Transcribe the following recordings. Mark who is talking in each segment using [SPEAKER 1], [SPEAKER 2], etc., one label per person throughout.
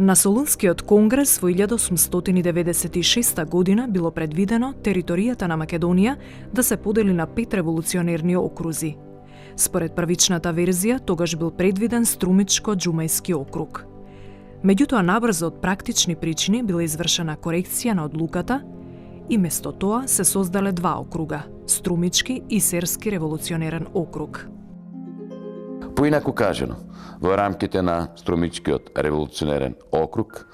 [SPEAKER 1] На Солунскиот конгрес во 1896 година било предвидено територијата на Македонија да се подели на 5 револуционерни окрузи. Според првичната верзија, тогаш бил предвиден Струмичко-џумајски округ. Меѓутоа, набрзо од практични причини била извршена корекција на одлуката и место тоа се создале 2 округа – Струмички и Серски револуционерен округ.
[SPEAKER 2] Поинаку кажено, во рамките на Струмичкиот револуционерен округ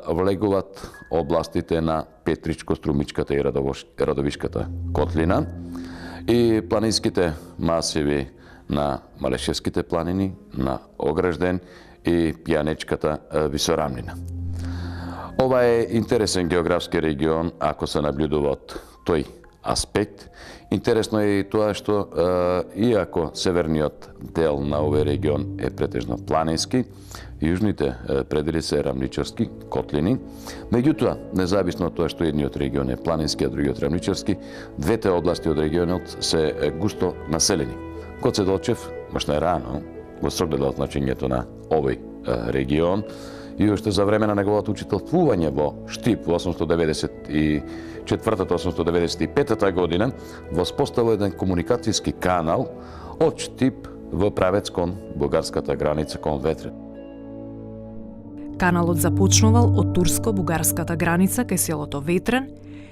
[SPEAKER 2] влегуваат областите на Петричко-Струмичката и Радовишката котлина и планинските масиви на Малешевските планини, на Огражден и Пијанечката висорамнина. Ова е интересен географски регион ако се наблюдува од тој аспект. Интересно е и тоа што иако северниот дел на овој регион е претежно планински, јужните предели се рамничарски котлини. Меѓутоа, независно од тоа што едниот регион е планински, а другиот рамничарски, двете области од регионот се густо населени. Гоце Делчев, баш најрано, го согледал значењето на овој регион и уште за време на неговото учителствување во Штип во 894-895 година воспоставил еден комуникацијски канал од Штип во правец кон бугарската граница кон Ветрен.
[SPEAKER 1] Каналот започнувал од турско-бугарската граница кај селото Ветрен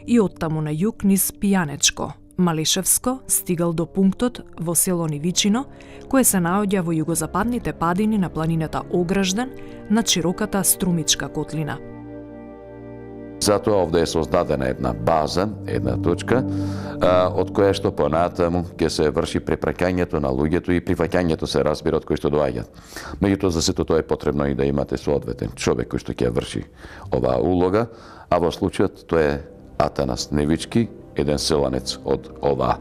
[SPEAKER 1] и оттаму на југ низ Пијанечко, Малешевско, стигал до пунктот во село Нивичино, кое се наоѓа во југозападните падини на планината Огражден над широката Струмичка котлина.
[SPEAKER 2] Затоа овде е создадена една база, една точка, од која што понатаму ќе се врши препраќањето на луѓето и прифаќањето се разбира од кои што доаѓаат. Меѓутоа за сето тоа е потребно и да имате соодветен човек кој што ќе врши оваа улога, а во случајот тоа е Атанас Невички, еден селанец од ова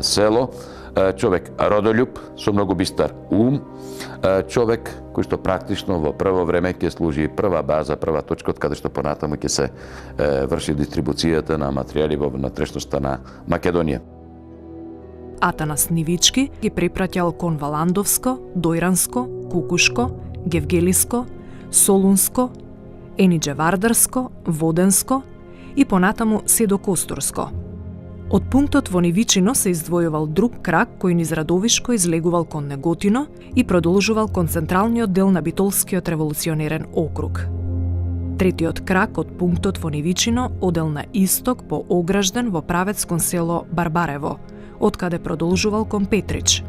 [SPEAKER 2] село, човек родолюб со многу бистар ум, човек кој што практично во прво време ќе служи прва база, прва точка од каде што понатаму ќе се врши дистрибуцијата на материјали во внатрешноста на Македонија.
[SPEAKER 1] Атанас Нивички ги препраќал кон Валандовско, Дојранско, Кукушко, Гевгелиско, Солунско, Енидже-Вардарско, Воденско и понатаму се до Костурско. Од пунктот во Нивичино се издвојувал друг крак кој низ Радовишко излегувал кон Неготино и продолжувал кон централниот дел на Битолскиот револуционерен округ. Третиот крак од пунктот во Нивичино одел на исток по Огражден во правец кон село Барбарево, од каде продолжувал кон Петрич.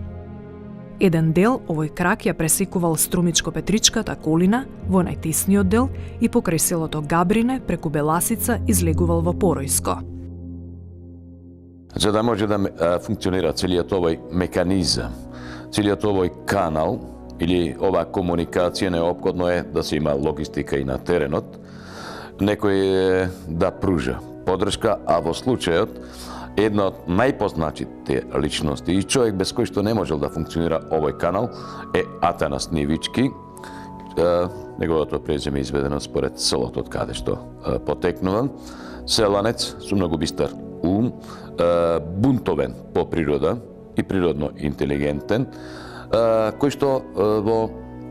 [SPEAKER 1] Еден дел овој крак ја пресекувал Струмичко-Петричката колина во најтесниот дел и покрај селото Габрине преку Беласица излегувал во Поројско.
[SPEAKER 2] За да може да функционира целиот овој механизам, целиот овој канал или оваа комуникација, неопходно е да се има логистика и на теренот, некој да пружа поддршка, а во случајот една од најпознатите личности и човек без кој што не можел да функционира овој канал е Атанас Нивички. Неговото презиме е изведено според селото од каде што потекнува. Селанец со многу бистар ум, бунтовен по природа и природно интелигентен, кој што во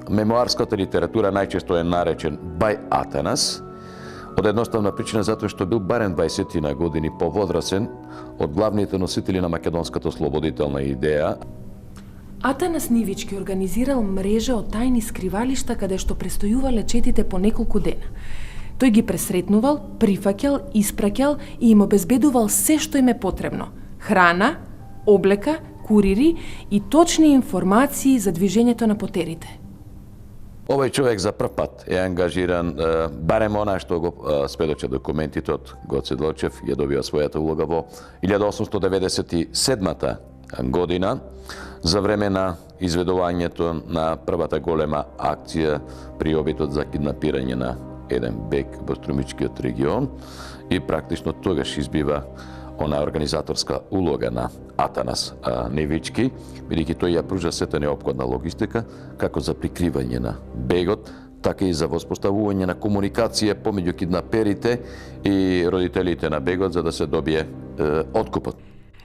[SPEAKER 2] мемуарската литература најчесто е наречен Бај Атанас, од едноставна причина затоа што бил барем 20 на години поводрасен од главните носители на македонската слободителна идеја.
[SPEAKER 3] Атанас Нивички организирал мрежа од тајни скривалишта каде што престојувале четите по неколку дена. Тој ги пресретнувал, прифаќал, испраќал и им обезбедувал се што им е потребно. Храна, облека, курири и точни информации за движењето на потерите.
[SPEAKER 2] Овој човек за прв пат е ангажиран, барем она што го сведочат документите од Гоце Делчев, ја добива својата улога во 1897 година, за време на изведувањето на првата голема акција при обидот за киднапирање на еден бег во Струмичкиот регион и практично тогаш избива она организаторска улога на Атанас Невички, бидејќи тој ја пружа сета неопходна логистика, како за прикривање на бегот, така и за воспоставување на комуникација помеѓу киднаперите и родителите на бегот за да се добие откупот.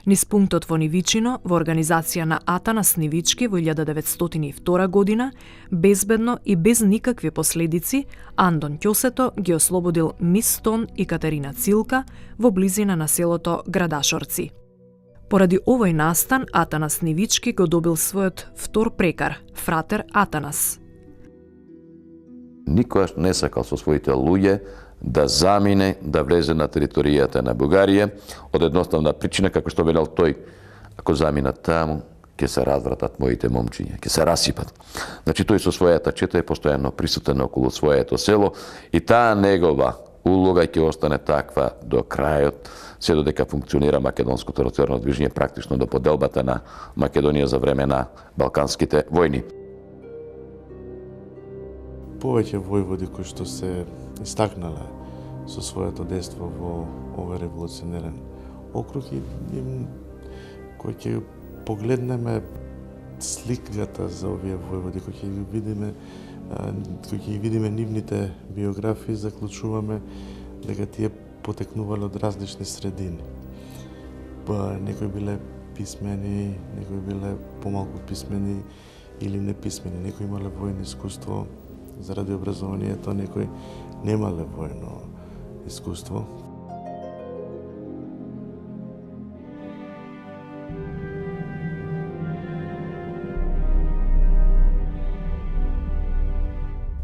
[SPEAKER 1] Низ пунктот во Нивичино, во организација на Атанас Нивички во 1902 година, безбедно и без никакви последици, Андон Ќосето ги ослободил Мис Стон и Катерина Цилка во близина на селото Градашорци. Поради овој настан, Атанас Нивички го добил својот втор прекар, фратер Атанас.
[SPEAKER 2] Никогаш не сакал со своите луѓе да замине, да влезе на територијата на Бугарија, од едноставна причина, како што велел тој, ако заминат таму, ќе се развратат моите момчиња, ќе се расипат. Значи, тој со својата чета е постојано присутен околу своето село и таа негова улога ќе остане таква до крајот, се додека функционира македонското револуционарно движење, практично до поделбата на Македонија за време на Балканските војни.
[SPEAKER 4] Повеќе војводи кои што се истакнале со своето дејство во овој револуционерен округ и кој ќе погледнеме сликата за овие војводи, кој ќе ги видиме нивните биографии, заклучуваме дека тие потекнувале од различни средини. Некои биле писмени, некои биле помалку писмени или неписмени, некои имале војно искуство заради образованието, некои немале војно искуство.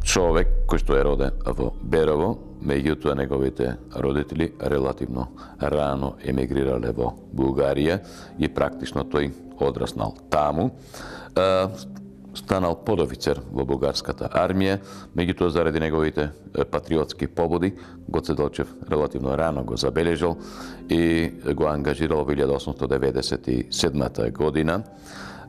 [SPEAKER 2] Човек кој што е роден во Берово, меѓутоа неговите родители релативно рано емигрирале во Бугарија и практично тој одраснал таму. Станал подофицер во бугарската армија, меѓутоа заради неговите патриотски побуди, Гоце Делчев релативно рано го забележал и го ангажирал во 1897 година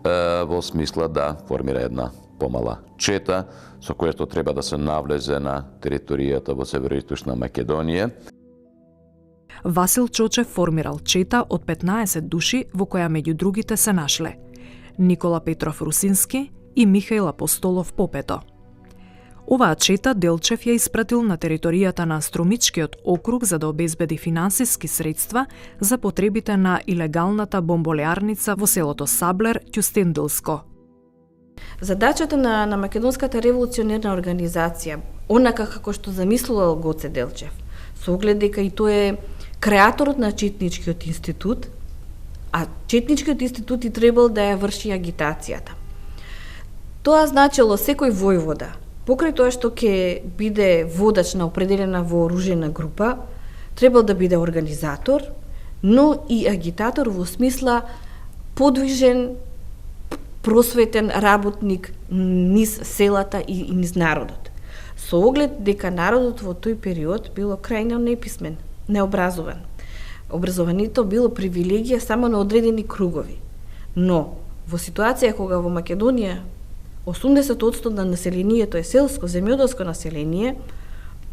[SPEAKER 2] во смисла да формира една помала чета со која што треба да се навлезе на територијата во североисточна Македонија.
[SPEAKER 1] Васил Чочев формирал чета од 15 души во која меѓу другите се нашле Никола Петров Русински и Михаил Апостолов Попето. Оваа чета Делчев ја испратил на територијата на Струмичкиот округ за да обезбеди финансиски средства за потребите на илегалната бомболеарница во селото Саблер, Ќустендилско.
[SPEAKER 5] Задачата на Македонската револуционерна организација, онака како што замислувал Гоце Делчев, со оглед дека и тој е креаторот на Четничкиот институт, а Четничкиот институт и требал да ја врши агитацијата. Тоа значило секој војвода, покрај тоа што ќе биде водач на определена вооружена група, требал да биде организатор, но и агитатор во смисла подвижен, просветен работник низ селата и низ народот. Со оглед дека народот во тој период било крајно неписмен, необразован. Образованието било привилегија само на одредени кругови. Но во ситуација кога во Македонија 80% на населението е селско, земјоделско население,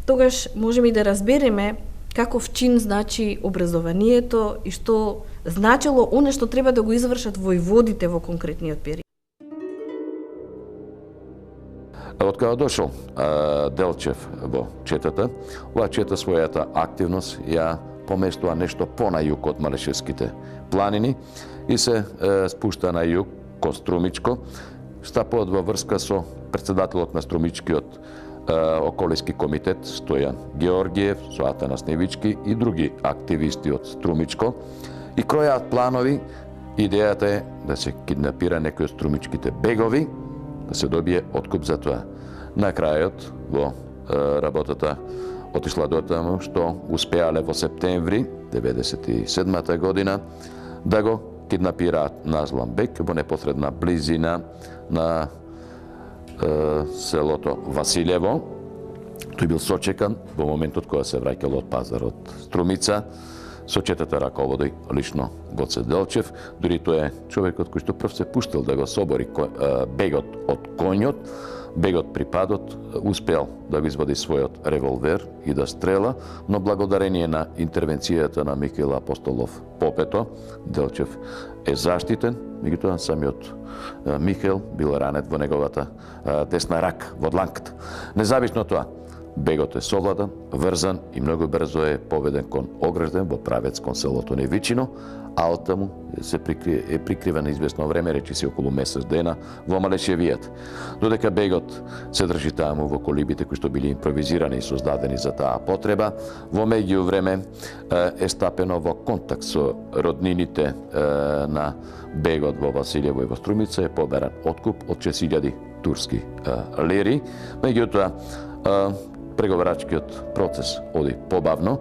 [SPEAKER 5] тогаш можеме и да разбереме каков чин значи образованието и што значило оно што треба да го извршат војводите во конкретниот период.
[SPEAKER 2] Од кога дошол Делчев во четата, оваа чета својата активност ја поместува нешто на југ од Малешевските планини и се спушта на југ кон Струмичко, стапуваат во врска со председателот на Струмичкиот околиски комитет Стојан Георгиев, со Атанас Нивички и други активисти од Струмичко и кројаат планови. Идејата е да се киднапира некои од струмичките бегови, да се добие откуп за тоа. На крајот во работата отишла до таму што успеале во септември 1997 година да го киднапираат Назлан Бек во непосредна близина на селото Василево. Тој бил сочекан во моментот кога се враќал од пазарот Струмица. Со четата раководи лично Гоце Делчев, дури тој е човекот кој што прв се пуштил да го собори бегот од коњот, бегот припадот, успеал да го извади својот револвер и да стрела, но благодарение на интервенцијата на Михаил Апостолов Попето, Делчев е заштитен, меѓутоа самиот Михаил бил ранет во неговата десна рака, во дланката. Независно тоа, бегот е совладан, врзан и многу брзо е поведен кон огражден во правец кон селото Невичино, а оттаму е прикривен известно време, речиси околу месец дена, во Малешевијат. Додека бегот се држи таму во колибите кои што били импровизирани и создадени за таа потреба, во меѓувреме е стапено во контакт со роднините на бегот во Василјево и во Струмица, е поберан откуп од 6000 турски лири. Меѓутоа, преговарачкиот процес оди побавно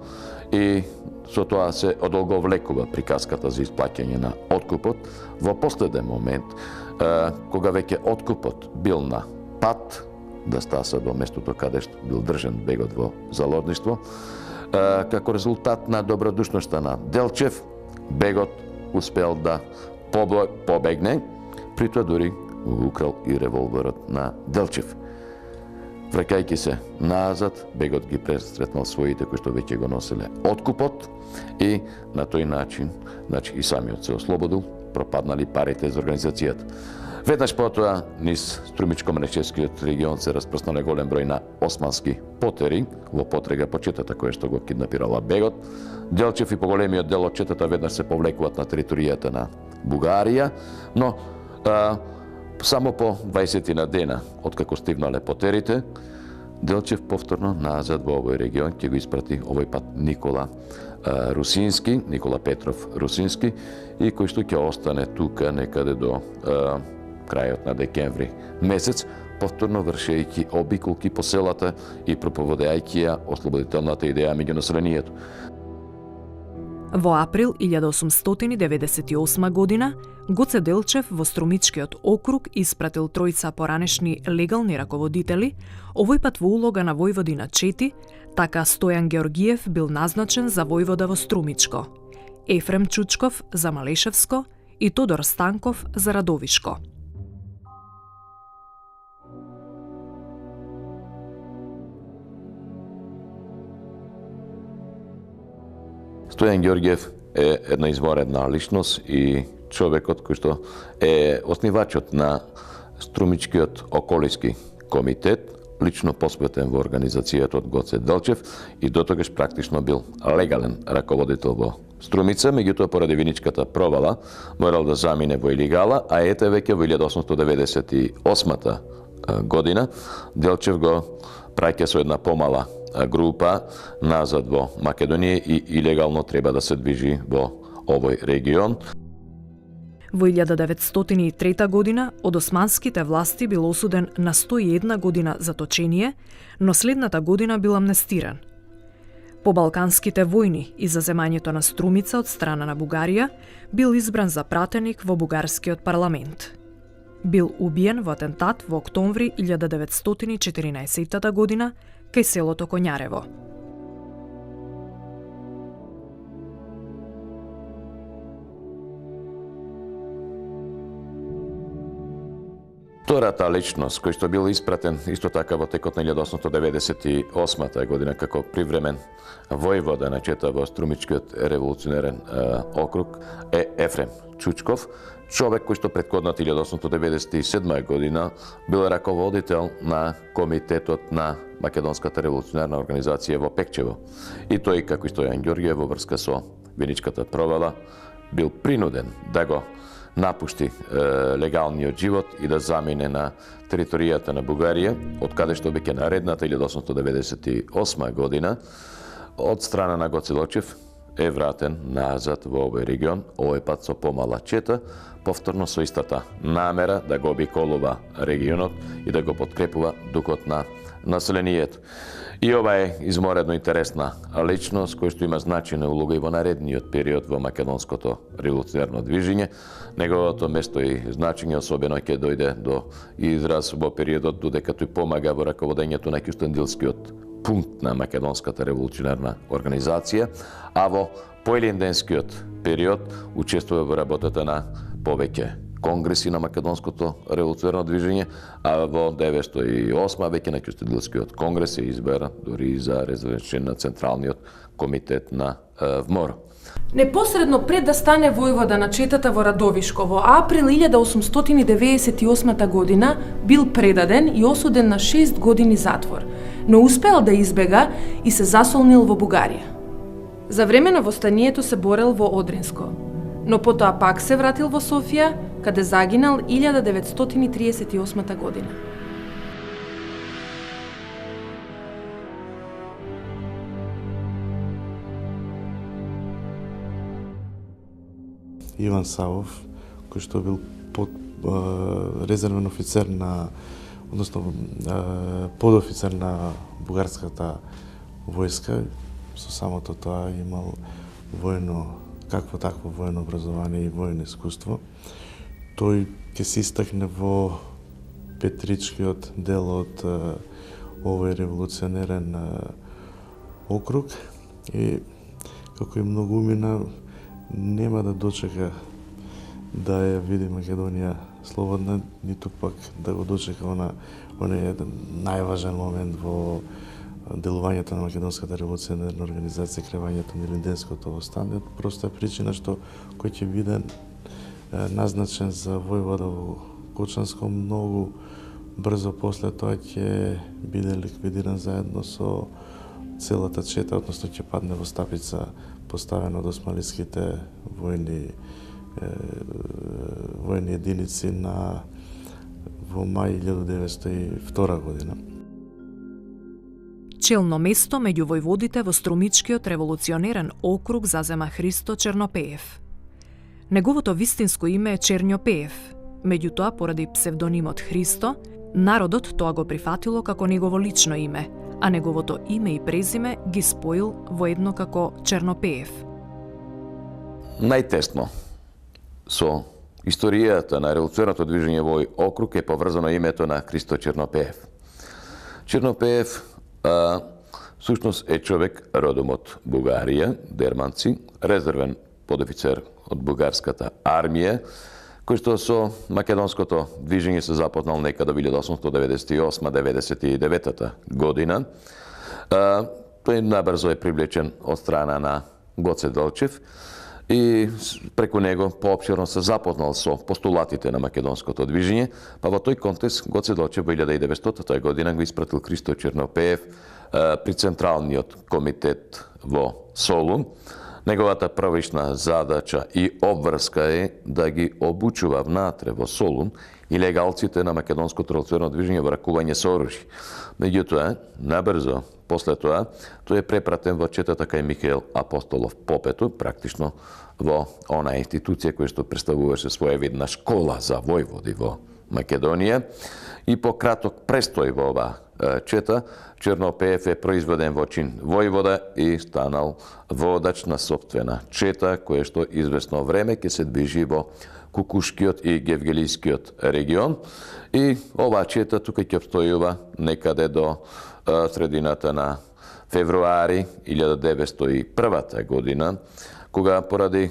[SPEAKER 2] и со тоа се одолговлекува приказката за исплаќање на откупот. Во последен момент, кога веќе откупот бил на пат да стаса до местото каде што бил држан бегот во заложништво, како резултат на добродушноста на Делчев, бегот успел да побегне, при тоа дури украл и револверот на Делчев. Враќајќи се назад, бегот ги пресретнал своите кои што веќе го носеле откупот и на тој начин, и самиот се ослободил, пропаднали парите за организацијата. Веднаш потоа, низ Струмичко-Менешевскиот регион се распрснале голем број на османски потери во потрега по четата која што го киднапирала бегот. Делчев и поголемиот дел од четата веднаш се повлекуваат на територијата на Бугарија, но само по 20 на дена, откако стигнале потерите, Делчев повторно назад во овој регион ќе го испрати овој пат Никола Петров Русински, и кој што ќе остане тука некаде до крајот на декември месец, повторно вршејќи обиколки по селата и проповедајќи ја ослободителната идеја меѓу населението.
[SPEAKER 1] Во април 1898 година Гоце Делчев во Струмичкиот округ испратил тројца поранешни легални раководители, овој пат во улога на војводина Чети, така Стојан Георгиев бил назначен за војвода во Струмичко, Ефрем Чучков за Малешевско и Тодор Станков за Радовишко.
[SPEAKER 2] Стојан Георгиев е една изворедна личност и човекот кој што е основачот на Струмичкиот околиски комитет, лично посветен во организацијата од Гоце Делчев и дотогаш практично бил легален раководител во Струмица, меѓутоа поради виничката провала морал да замине во илегала, а ете веќе во 1898 година Делчев го праќа со една помала група назад во Македонија и илегално треба да се движи во овој регион.
[SPEAKER 1] Во 1903 година од османските власти бил осуден на 101 година заточение, но следната година бил амнестиран. По Балканските војни и за земањето на Струмица од страна на Бугарија бил избран за пратеник во бугарскиот парламент. Бил убиен во атентат во октомври 1914 година кај селото Коњарево.
[SPEAKER 2] Втората личност, кој што бил испратен исто така во текот на 1898 година како привремен војвода на Чета во Струмичкиот револуционерен округ, е Ефрем Чучков, човек кој што претходната 1897 година бил раководител на комитетот на Македонската револуционерна организација во Пекчево. И тој, како и Стојан Ѓорѓиев, во врска со виничката провала, бил принуден да го напушти легалниот живот и да замине на територијата на Бугарија, од каде што веќе наредната 1898 година од страна на Гоце Делчев е вратен назад во овој регион, овој пат со помала чета, повторно со истата намера да го обиколува регионот и да го подкрепува духот на населението. И ова е изморедно интересна личност кој што има значајна улога и во наредниот период во македонското револуционерно движење. Неговото место и значење особено ќе дојде до израз во периодот додека тој помага во раководењето на Кюстендилскиот пункт на македонската револуционерна организација, а во поелинденскиот период учествува во работата на повеќе конгреси на македонското револуционерно движење, а во 1908 веќе на Кюстендилскиот конгрес е избран дури за разрешен на Централниот комитет на ВМОР.
[SPEAKER 3] Непосредно пред да стане војвода на Четата во Радовишко во април 1898 година бил предаден и осуден на 6 години затвор. но успеал да избега и се засолнил во Бугарија. За време на востанието се борел во Одринско, но потоа пак се вратил во Софија, каде загинал 1938 година.
[SPEAKER 4] Иван Савов, кој што бил резервен офицер на, односно подофицер на бугарската војска, со самото тоа имал какво такво воено образование и воено искуство. Тој ќе се истакне во Петричкиот дел од овој револуционерен округ и како и многумина нема да дочека да ја види Македонија слободна, ниту пак да го дочека оној најважен момент во делувањето на Македонската револуционерна организација, кревањето на Илинденското востание, проста причина што кој ќе биде назначен за војвода во Кочанско, многу брзо после тоа ќе биде ликвидиран заедно со целата чета, односно ќе падне во стапица поставено од османлиските војни единици во мај 1902 година.
[SPEAKER 1] Челно место меѓу војводите во Струмичкиот револуционерен округ зазема Христо Чернопеев. Неговото вистинско име е Черњопеев, меѓутоа поради псевдонимот Христо, народот тоа го прифатило како негово лично име, а неговото име и презиме ги споил во едно како Чернопеев.
[SPEAKER 2] Најтесно со историјата на револуционарното движење во овој округ е поврзано името на Христо Чернопеев. Чернопеев всушност е човек родом од Бугарија, Дерманци, резервен подофицер од бугарската армија, кој што со македонското движење се запознал некаде во 1898-99 година. Тој набрзо е привлечен од страна на Гоце Делчев и преку него поопширно се запознал со постулатите на македонското движење, па во тој контекст Гоце Делчев во 1900 година го испратил Христо Чернопеев при Централниот комитет во Солун. Неговата првична задача и обврска е да ги обучува внатре во Солун илегалците на македонското револуционарно движење во ракување со оружје. Меѓутоа, набрзо после тоа, тој е препратен во четата кај Михаил Апостолов Попето, практично во онаа институција која што представуваше своевидна школа за војводи во Македонија. И по краток престој во оваа чета, Чернопеев е произведен во чин војвода и станал водач на сопствена чета, која што известно време ќе се движи во Кукушкиот и Гевгелискиот регион. И оваа чета тука ќе обстојува некаде до средината на февруари 1901 година, кога поради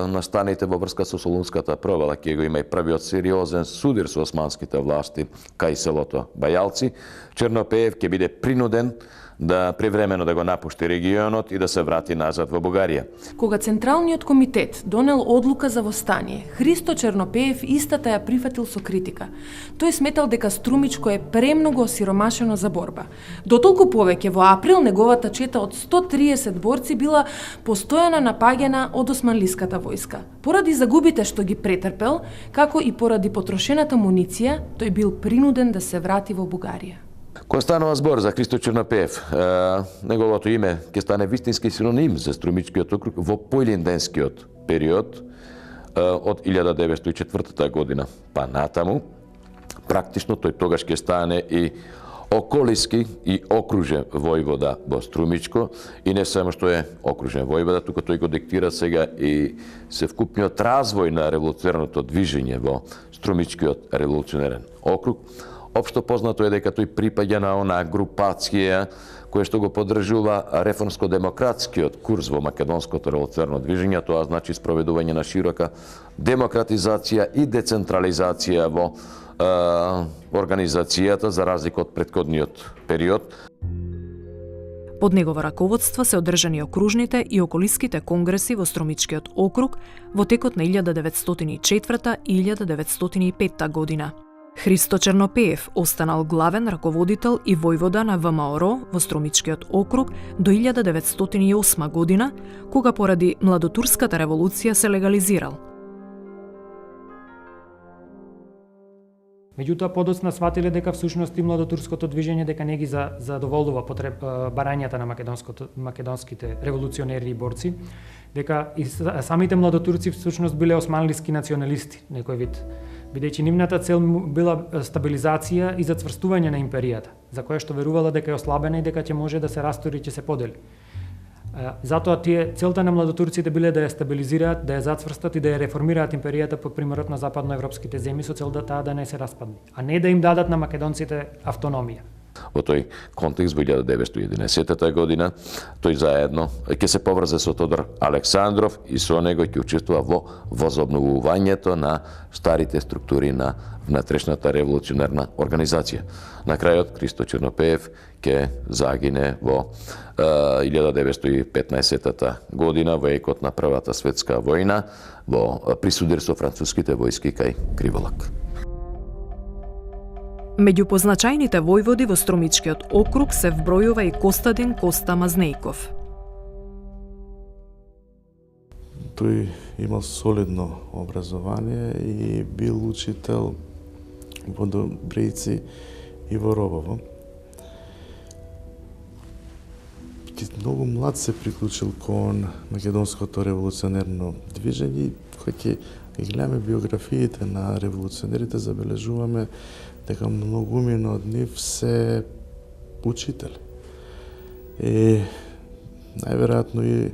[SPEAKER 2] настаните во врска со Солунската провала, ќе го има и првиот сериозен судир со османските власти кај селото Бајалци, Чернопеев ќе биде принуден да привремено да го напушти регионот и да се врати назад во Бугарија.
[SPEAKER 3] Кога Централниот комитет донел одлука за востание, Христо Чернопеев истата ја прифатил со критика. Тој сметал дека Струмичко е премногу осиромашено за борба. Дотолку повеќе во април неговата чета од 130 борци била постојано напаѓена од османлиската војска. Поради загубите што ги претрпел, како и поради потрошената муниција, тој бил принуден да се врати во Бугарија.
[SPEAKER 2] Кога станува збор за Христо Чернопеев, неговото име ќе стане вистински синоним за Струмичкиот округ во поилинденскиот период од 1904 година па натаму. Практично тој тогаш ќе стане и околиски и окружен војвода во Струмичко, и не само што е окружен војвода, туку тој го диктира сега и севкупниот развој на револуционарното движење во Струмичкиот револуционерен округ. Општо познато е дека тој припаѓа на онаа групација која што го поддржува реформско-демократскиот курс во македонското револуционарно движење, тоа значи спроведување на широка демократизација и децентрализација во организацијата за разлика од претходниот период.
[SPEAKER 1] Под негово раководство се одржани окружните и околиските конгреси во Струмичкиот округ во текот на 1904 и 1905 година. Христо Чернопеев останал главен раководител и војвода на ВМРО во Струмичкиот округ до 1908 година, кога поради младотурската револуција се легализирал.
[SPEAKER 6] Меѓутоа подоцна сватиле дека всушност и младотурското движење дека не ги задоволува барањата на македонските револуционери и борци, дека и самите младотурци всушност биле османлиски националисти, некој вид, бидејќи нивната цел била стабилизација и зацврстување на империјата, за која што верувала дека е ослабена и дека ќе може да се растори и ќе се подели. Затоа целта на младотурците биле да ја стабилизираат, да ја зацврстат и да ја реформираат империјата по примерот на западноевропските земји со цел да таа да не се распадне, а не да им дадат на македонците автономија.
[SPEAKER 2] Во тој контекст во 1911 година тој заедно ќе се поврзе со Тодор Александров и со него ќе учествува во возобновувањето на старите структури на внатрешната револуционерна организација. На крајот Христо Чернопеев ќе загине во 1915 година во екот на Првата светска војна при судир со француските војски кај Криволак.
[SPEAKER 1] Меѓу позначајните војводи во Струмичкиот округ се вбројува и Костадин Коста Мазнејков.
[SPEAKER 4] Тој имал солидно образование и бил учител во Добријци и во Робово. Многу млад се приклучил кон македонското револуционерно движење, кој ќе гледаме биографиите на револуционерите, забележуваме дека многумина од нив се учители. И најверојатно и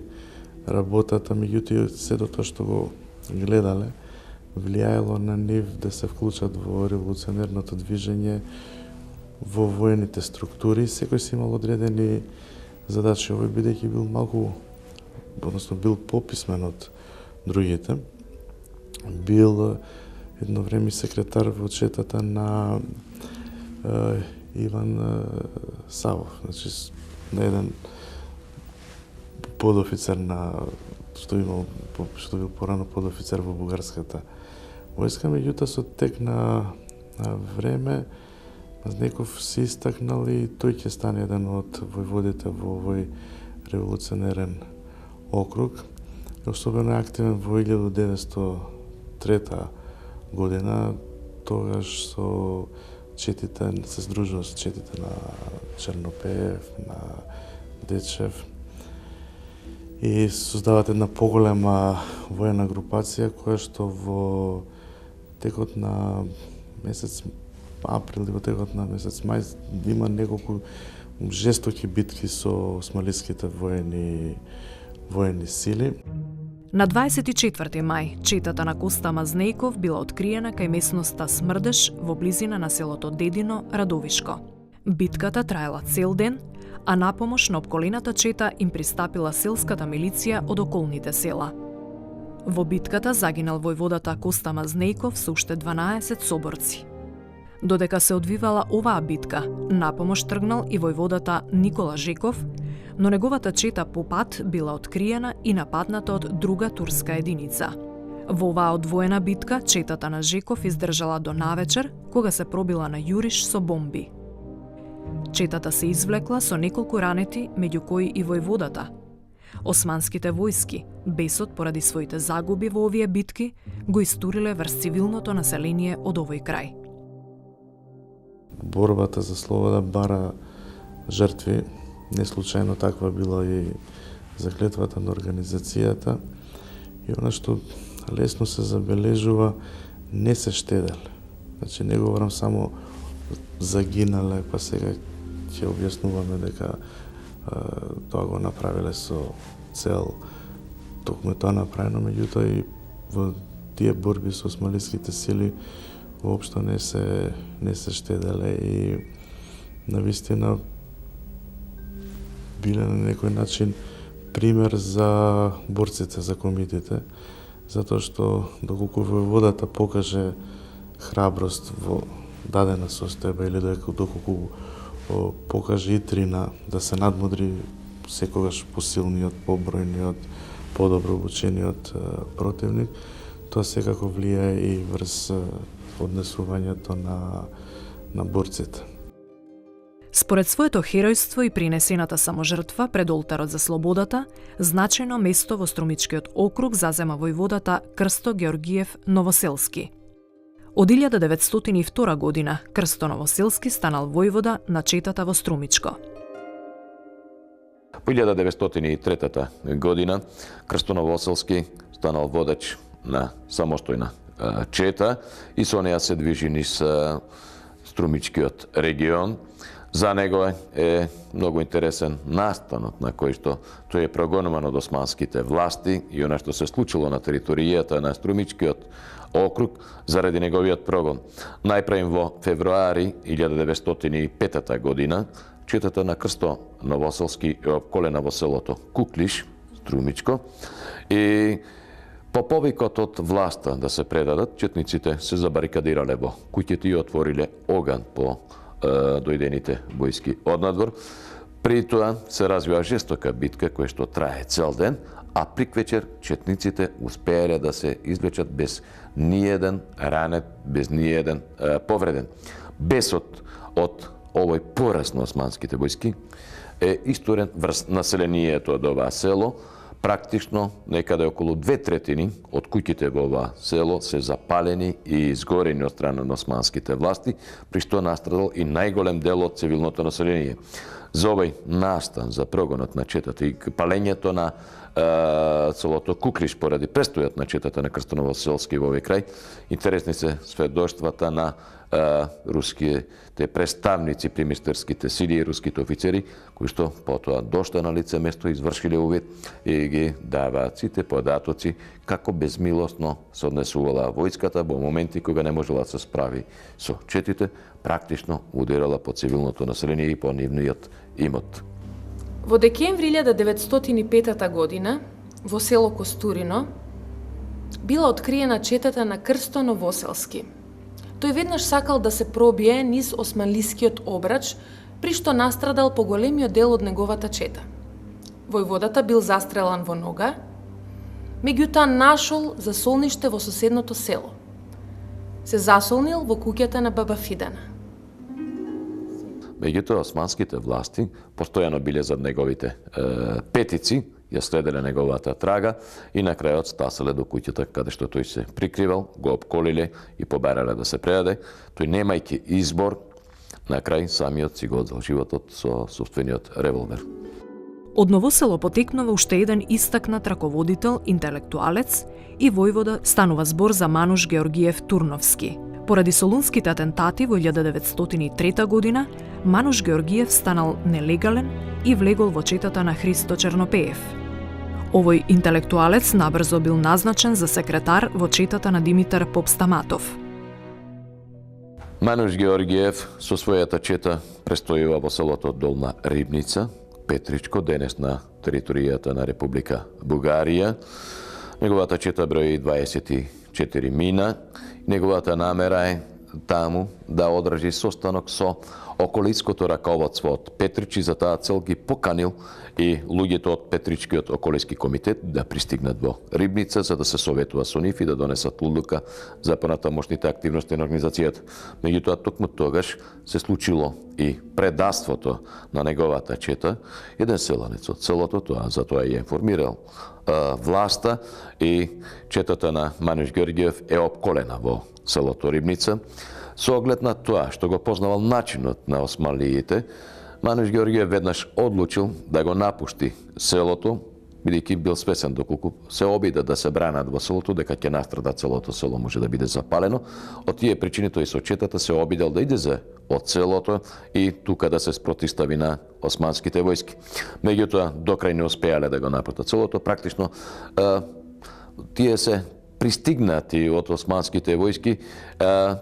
[SPEAKER 4] работата, меѓутоа сето тоа што го гледале, влијаело на нив да се вклучат во револуционерното движење, во војните структури. Секој си имал одредени задачи, овој бидејќи бил малку, односно бил пописмен од другите. Бил едно време секретар во четата на Иван Савов, значи на еден подофицер што бил порано подофицер во бугарската војска, меѓутоа со тек на време Мазнеков се истакнал и тој ќе стане еден од војводите во овој револуционерен округ. Особено активен во 1903 година, тогаш со четите, се здружува со четите на Чернопеев, на Дечев и создават една поголема воена групација која што во текот на месец април и во текот на месец мај има неколку жестоки битки со османлиските воени сили.
[SPEAKER 1] На 24 мај, четата на Коста Мазнејков била откриена кај местноста Смрдеш во близина на селото Дедино, Радовишко. Битката траела цел ден, а на помош на опколената чета им пристапила селската милиција од околните села. Во битката загинал војводата Коста Мазнејков со уште 12 соборци. Додека се одвивала оваа битка, на помош тргнал и војводата Никола Жеков, но неговата чета по пат била откриена и нападната од друга турска единица. Во оваа одвоена битка, четата на Жеков издржала до навечер, кога се пробила на јуриш со бомби. Четата се извлекла со неколку ранети, меѓу кои и војводата. Османските војски, бесот поради своите загуби во овие битки, го истуриле врз цивилното население од овој крај.
[SPEAKER 4] Борбата за слобода бара жртви, не случајно таква била и заклетвата на организацијата, и она што лесно се забележува, не се штеделе. Значи не говорам само загинале, па сега ќе објаснуваме дека тоа го направиле со цел токму тоа направено, меѓутоа и во тие борби со османлиските сили воопшто не се штеделе и навистина биле на некој начин пример за борците, за комитите, затоа што доколку војводата покаже храброст во дадена состојба или доколку покаже итрина да се надмудри секогаш посилниот, побројниот, подобро обучениот противник, тоа секако влијае и врз однесувањето на борците.
[SPEAKER 1] Според своето херојство и принесената саможртва пред олтарот за слободата, значајно место во Струмичкиот округ зазема војводата Крсто Георгиев Новоселски. Од 1902 година Крсто Новоселски станал војвода на четата во Струмичко.
[SPEAKER 2] По 1903 година Крсто Новоселски станал водач на самостојна чета и со неја се движи низ Струмичкиот регион. За него е многу интересен настанот на кој што тој е прогонуван од османските власти и она што се случило на територијата на Струмичкиот округ заради неговиот прогон. Најпрем во февруари 1905 година четата на Крсто Новоселски е опколена во селото Куклиш, Струмичко, и по повикот од власта да се предадат, четниците се забарикадирале во куќите и отвориле оган по дојдените војски однадвор. При тоа се развива жестока битка која што трае цел ден, а приквечер четниците успеале да се извлечат без ниеден ранет, без ниеден повреден. Бесот од овој пораз на османските војски е исторен врз населението од оваа село. Практично некаде околу 2/3 од куќите во ова село се запалени и изгорени од страна на османските власти, при што настрадал и најголем дел од цивилното население. За овој настан, за прогонот на четата и палењето на селото Куклиш поради престојот на четата на Крсто Новоселски во овој крај, интересни се сведоштвата на руските представници при министерските сили и руските офицери, кои што потоа дошла на лице место, извршиле увид и ги даваат сите податоци како безмилосно се однесувала војската во моменти кога не можела да се справи со четите, практично удирала по цивилното население и по нивниот имот.
[SPEAKER 3] Во декември 1905 година во село Костурино била откриена четата на Крсто Новоселски. Тој веднаш сакал да се пробие низ османлискиот обрач, при што настрадал поголемиот дел од неговата чета. Војводата бил застрелан во нога, меѓутоа нашол засолниште во соседното село. Се засолнил во куќата на баба Фидана.
[SPEAKER 2] Меѓутоа, османските власти постојано биле зад неговите петици, ја следеле неговата трага и на крајот стаселе до куќата каде што тој се прикривал, го обколиле и побарале да се предаде. Тој немајќи избор, на крај самиот си го одзел животот со собствениот револвер.
[SPEAKER 1] Од Новосело потекнува уште еден истакнат раководител, интелектуалец и војвода, станува збор за Мануш Георгиев Турновски. Поради солунските атентати во 1903 година, Мануш Георгиев станал нелегален и влегол во четата на Христо Чернопеев. Овој интелектуалец набрзо бил назначен за секретар во четата на Димитар Попстаматов.
[SPEAKER 2] Мануш Георгиев со својата чета престојува во селото Долна Рибница, Петричко, денес на територијата на Република Бугарија. Неговата чета брои 24 мина. Неговата намера е таму да одржи состанок со околиското раководство од Петрич и за таа цел ги поканил и луѓето од Петричкиот околиски комитет да пристигнат во Рибница за да се советува со нив и да донесат одлука за понатамошните активности на организацијата. Меѓутоа, токму тогаш се случило и предавството на неговата чета. Еден селанец од селото, за тоа ја информирал власта и четата на Мануш Георгиев е опколена во селото Рибница. Со оглед на тоа што го познавал начинот на османлиите, Мануш Георгиев веднаш одлучил да го напушти селото, бидејќи бил свесен доколку се обиде да се бранат во селото, дека ќе настрада целото село, може да биде запалено. Од тие причини тој со четата се обидел да иде од селото и тука да се спротистави на османските војски. Меѓутоа, докрај не успеале да го напуштат селото, практично тие се пристигнати од османските војски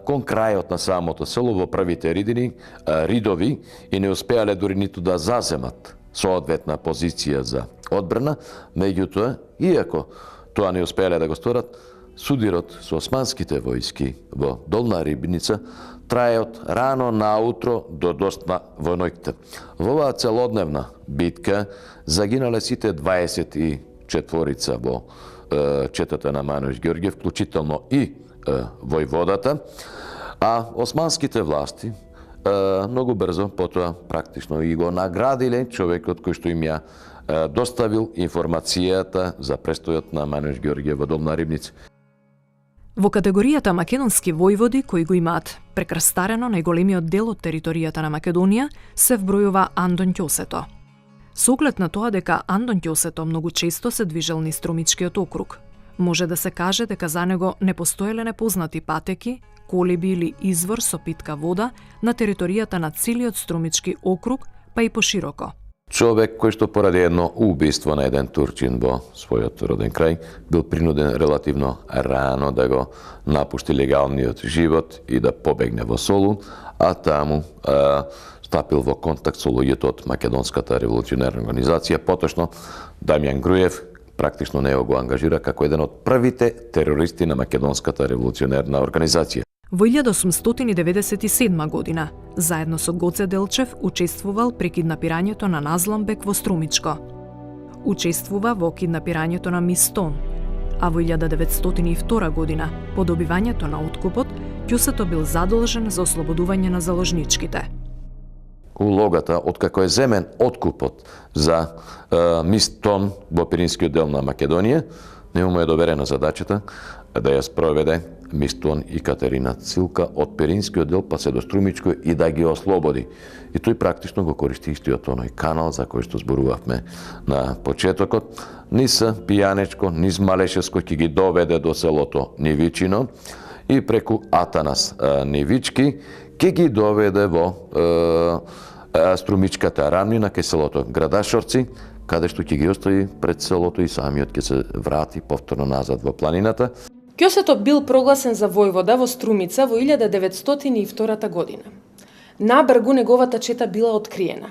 [SPEAKER 2] кон крајот на самото село во првите ридови и не успеале дури ниту да заземат соодветна позиција за одбрана, меѓутоа, иако тоа не успеале да го сторат, судирот со османските војски во Долна Рибница трае од рано наутро до доста во ноќта. Во оваа целодневна битка загинале сите 24 во четата на Мануш Георгиев, вклучително и војводата, а османските власти многу брзо потоа практично и го наградиле човекот кој што им ја доставил информацијата за престојот на Мануш Ѓорѓиев во Долна Рибница.
[SPEAKER 1] Во категоријата македонски војводи кои го имаат прекрстарено најголемиот дел од територијата на Македонија се вбројува Андон Ќосето. Со оглед на тоа дека Андон Ќосето многу често се движел низ Струмичкиот округ, може да се каже дека за него не постоеле непознати патеки, колеби или извор со питка вода на територијата на целиот Струмички округ, па и пошироко.
[SPEAKER 2] Човек кој што поради едно убиство на еден турчин во својот роден крај бил принуден релативно рано да го напушти легалниот живот и да побегне во Солун, а таму стапил во контакт со луѓето од Македонската револуционерна организација. Поточно Дамјан Груев практично него го ангажира како еден од првите терористи на Македонската револуционерна организација.
[SPEAKER 1] Во 1897 година, заедно со Гоце Делчев, учествувал при киднапирањето на Назлан Бек во Струмичко. Учествува во киднапирањето на Мистон, а во 1902 година, по добивањето на откупот, Ќусето бил задолжен за ослободување на заложничките.
[SPEAKER 2] Улогата, откако е земен откупот за Мистон во Пиринскиот дел на Македонија, нему му е доверена задачата да ја спроведе Мистон и Катерина Цилка од Пиринскиот дел па се до Струмичко и да ги ослободи. И тој практично го користи истиот оној канал за кој што зборувавме на почетокот, низ Пијанечко, низ Малешевско ќе ги доведе до селото Нивичино и преку Атанас Нивички ќе ги доведе во Струмичката рамнина кај селото Градашорци, каде што ќе ги остави пред селото и самиот ќе се врати повторно назад во планината.
[SPEAKER 3] Ќосето бил прогласен за војвода во Струмица во 1902 година. На бргу неговата чета била откриена.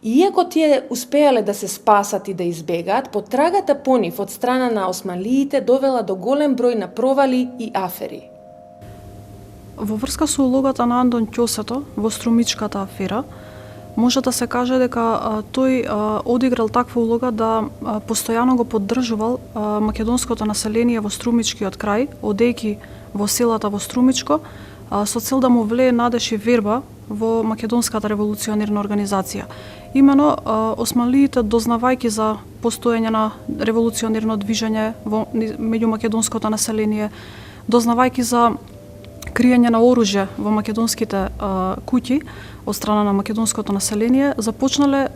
[SPEAKER 3] Иако тие успеале да се спасат и да избегаат, потрагата по нив од страна на османлиите довела до голем број на провали и афери.
[SPEAKER 7] Во врска со улогата на Андон Ќосето во Струмичката афера, може да се каже дека тој одиграл таква улога да постојано го поддржувал македонското население во Струмичкиот крај, одејќи во селата во Струмичко, со цел да му влее надеж и верба во Македонската револуционерна организација. Имено, османлиите, дознавајќи за постоење на револуционерно движење меѓу македонското население, дознавајќи за криење на оружје во македонските куќи од страна на македонското население, започнале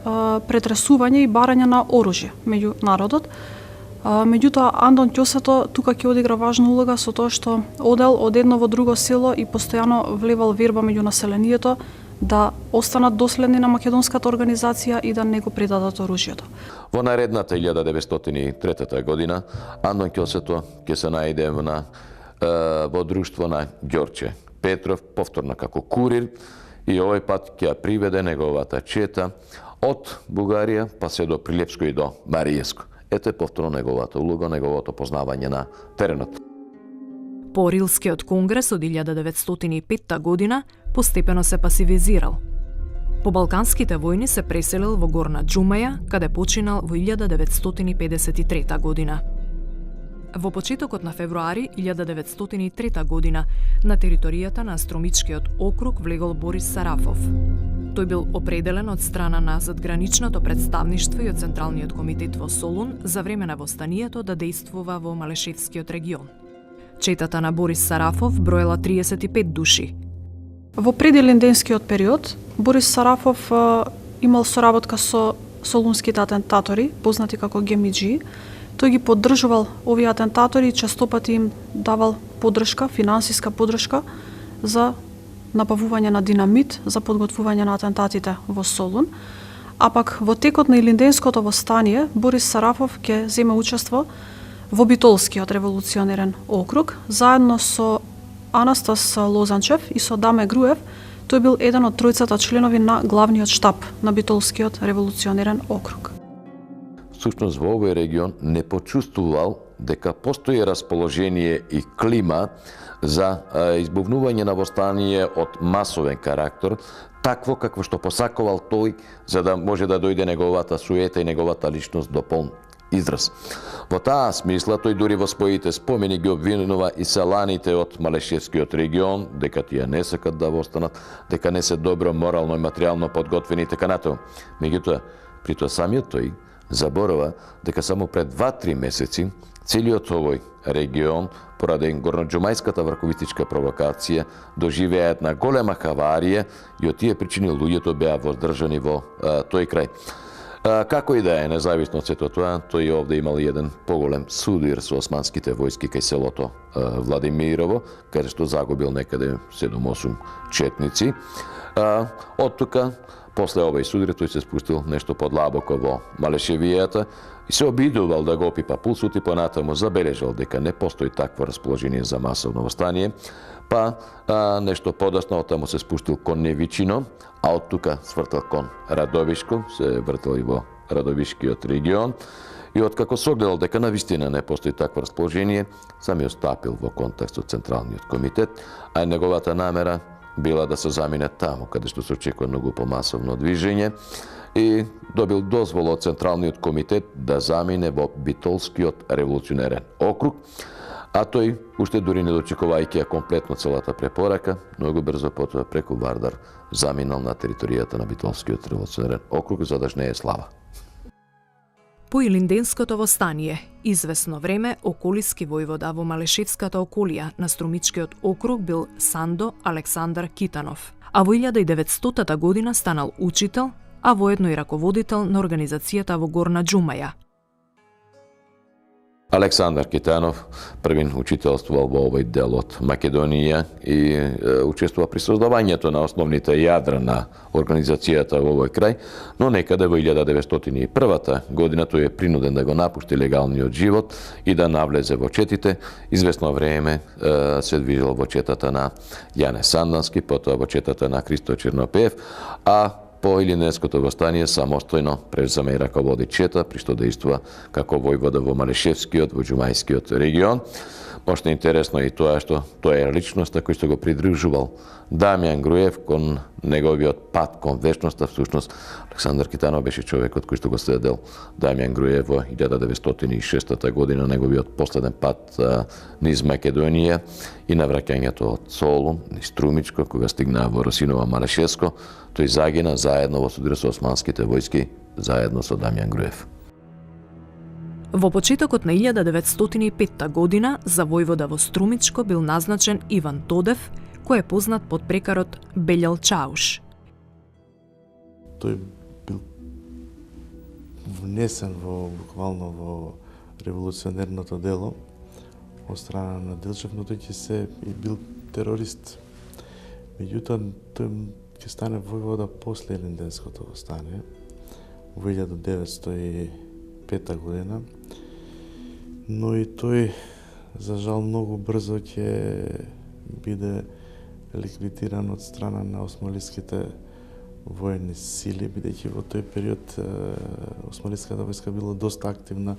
[SPEAKER 7] претресување и барање на оружје меѓу народот. Меѓутоа, Андон Ќосето тука ќе одигра важна улога со тоа што одел од едно во друго село и постојано влевал верба меѓу населението да останат доследни на македонската организација и да не го предадат оружјето.
[SPEAKER 2] Во наредната 1903 година Андон Ќосето ќе се најде во друштво на Ѓорче Петров, повторно како курир, и овој пат ќе ја приведе неговата чета од Бугарија па се до Прилепско и до Маријеско. Ете повторно неговата улога, неговото познавање на теренот.
[SPEAKER 1] По Рилскиот конгрес од 1905 година постепено се пасивизирал. По Балканските војни се преселил во Горна Џумаја, каде починал во 1953 година. Во почетокот на февруари 1903 година на територијата на Струмичкиот округ влегол Борис Сарафов. Тој бил определен од страна на задграничното представништво и од Централниот комитет во Солун за време на востанието да дејствува во Малешевскиот регион. Четата на Борис Сарафов броела 35 души.
[SPEAKER 7] Во предилинденскиот период Борис Сарафов имал соработка со солунските атентатори, познати како ГМГ. Тој ги поддржувал овие атентатори и честопати им давал поддршка, финансиска поддршка за набавување на динамит за подготвување на атентатите во Солун. А пак во текот на Илинденското востание Борис Сарафов ќе земе учество во Битолскиот револуционерен округ заедно со Анастас Лозанчев и со Даме Груев. Тој бил еден од тројцата членови на главниот штаб на Битолскиот револуционерен округ.
[SPEAKER 2] Всушност во овој регион не почувствувал дека постои расположение и клима за избувнување на востание од масовен карактер, такво какво што посакувал тој, за да може да дојде неговата суета и неговата личност до полн израз. Во таа смисла, тој дури во своите спомени ги обвинува и селаните од Малешевскиот регион, дека тие не сакат да останат, дека не се добро морално и материјално подготвени и така натаму. Меѓутоа, при тоа самиот тој заборава дека само пред 2-3 месеци целиот овој регион, поради горноџумајската врховистичка провокација, доживеа една голема хаварија и од тие причини луѓето беа воздржани во тој крај. Како и да е, независно од сето тоа, тој овде имал еден поголем судир со османските војски кај селото Владимирово, каде што загубил некаде 7-8 четници. Од тука, после овој судир, тој се спустил нешто подлабоко во Малешевијата и се обидувал да го опипа пулсот и понатаму забележал дека не постои такво расположение за масовно востание, па нешто подасно оттаму се спустил кон Невичино, а од тука свртал кон Радовишко, се вртал и во Радовишкиот регион, и откако согледал дека навистина не постои такво расположение, самиот стапил во контакт со Централниот комитет, а неговата намера била да се замине таму, каде што се очекува многу помасовно движење, и добил дозвола од Централниот комитет да замине во Битолскиот револуционерен округ, а тој, уште дури не дочекувајќи комплетно целата препорака, многу брзо потоа преку Вардар заминал на територијата на Битолскиот револуционерен округ, задаш не е слава.
[SPEAKER 1] По Илинденското востание, извесно време околиски војвода во Малешевската околија на Струмичкиот округ бил Сандо Александар Китанов, а во 1900 година станал учител, а воедно и раководител на организацијата во Горна Џумаја.
[SPEAKER 2] Александар Китанов првин учителствувал во овој дел од Македонија и учествува при создавањето на основните јадра на организацијата во овој крај, но некаде во 1901 година тој е принуден да го напушти легалниот живот и да навлезе во четите. Извесно време се движел во четата на Јане Сандански, потоа во четата на Христо Чернопеев, а по Илинденското востание самостојно превземе и раководи чета, при што действува како војвода во Малешевскиот, во Џумајскиот регион. Мошто интересно и тоа што тоа е личноста кој што го придружувал Дамјан Груев кон неговиот пат кон вечноста. Всушност, Александар Китанов беше човекот кој што го следел Дамјан Груев во 1906 година, неговиот последен пат низ Македонија и навраќањето од Солун, низ Струмичко, кога стигнаа во Росиново Малешевско, тој загина заедно во судир со османските војски, заедно со Дамјан Груев.
[SPEAKER 1] Во почетокот на 1905 година за војвода во Струмичко бил назначен Иван Тодев, кој е познат под прекарот Белјал Чауш.
[SPEAKER 4] Тој бил внесен буквално во револуционерното дело од страна на Делчев, но тој ќе се и бил терорист. Меѓутоа, тој ќе стане војвода после Илинденското востание во 1905 година, но и тој, за жал, многу брзо ќе биде ликвидиран од страна на османлиските воени сили, бидејќи во тој период османлиската војска била доста активна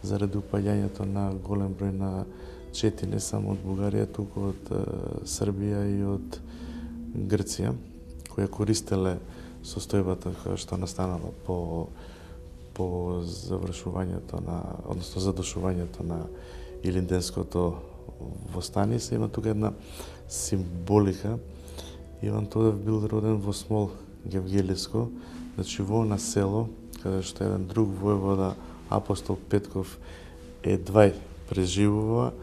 [SPEAKER 4] заради упаѓањето на голем број на чети, не само од Бугарија, туку од Србија и од Грција, која користеле состојбата која што настанала по завршувањето на, односно задушувањето на Илинденското востание. Се има тука една символика. Иван Тодев бил роден во Смол Гевгелиско, значи во на село, каде што еден друг војвода, апостол Петков, едвај преживува,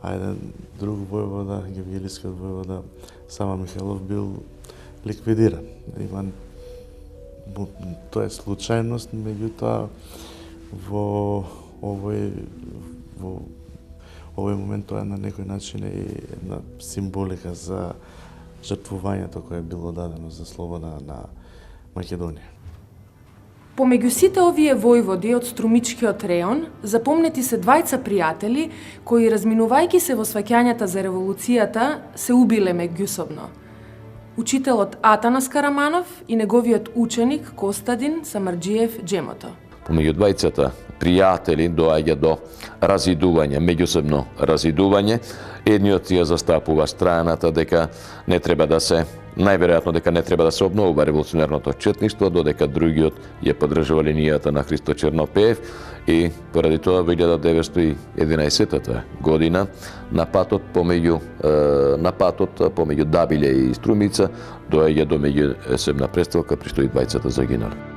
[SPEAKER 4] а еден друг војвода, гевгелискиот војвода Сава Михаилов, бил ликвидиран. Тоа е случајност, меѓутоа во овој момент тоа на некој начин е една символика за жртвувањето кое било дадено за слобода на Македонија.
[SPEAKER 3] Помеѓу сите овие војводи од Струмичкиот реон, запомнети се двајца пријатели кои, разминувајќи се во сваќањата за револуцијата, се убиле меѓусобно. Учителот Атанас Караманов и неговиот ученик Костадин Самарџиев Џемото.
[SPEAKER 2] Помеѓу двајцата пријатели доаѓа до разидување, меѓусебно разидување. Едниот ја застапува страната дека не треба да се најверојатно дека не треба да се обновува револуционерното четништво, додека другиот ја поддржува линијата на Христо Чернопеев и поради тоа во 1911 година на патот помеѓу Дабиле и Струмица доаѓа до меѓусебна престрелка, при што и двајцата загинале.